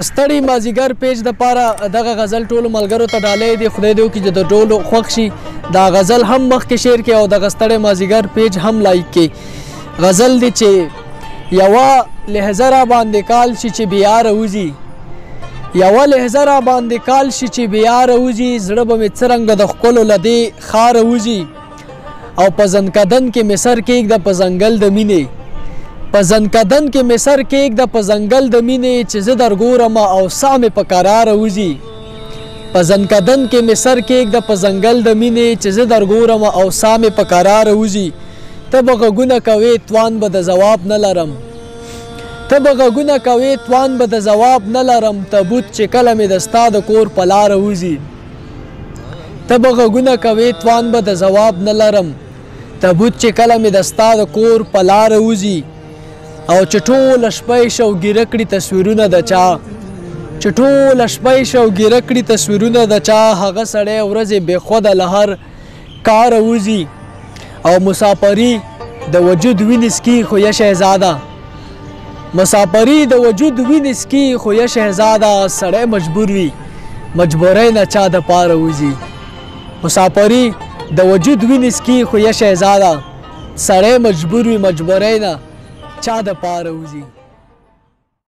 ستړي مازیګر پیج د پاره دغه غزل ټولو ملګرو ته ډالۍ دی. خدای دې وکړي چې د ټولو خوښ شي. دا غزل هم مخکې شعر کې او دغه ستړي مازیګر پیج هم لایک کې. غزل دی چې یوه لحظه را باندې کال شي چې بیا راوځي، یوه لحظه را باندې کال شي چې بیا راوځي، زړه به مې څرنګه د ښکلو له دې ښاره وځي. او په زنکدن کې مې سر کېږده په ځنګل د مینې، په زنکدن کې مې سر کېږده په ځنګل د مینې، چې زه درګورم او ساه مې په کراره وځي. په زنکدن کې مې سر کېږده په ځنګل د مینې، چې زه درګورم او ساه مې په کراره وځي. ته به غږونه کوې توان به د ځواب نه لرم، ته به غږونه کوې توان به د ځواب نه لرم، تبوت چې کله مې د ستا د کور په لاره وځي. ته به غږونه کوې توان به د ځواب نه لرم، تبوت چې کله مې د ستا د کور په لاره وځي. او چې ټوله شپه یې شوګیره کړي تصویرونه د چا، چې ټوله شپه یې شوګیره کړي تصویرونه د چا، هغه سړی ورځې بېخوده له هر کاره وځي. او مسافري د وجود وینې څکي خو یا شهزاده، مسافري د وجود وینې څکي خو یا شهزاده، سړی مجبور وي مجبورۍ نه چا د پاره وځي. مسافري د وجود وینې څکي خو یا شهزاده، سړی مجبور وي مجبورۍ نه چا د پاره وځي.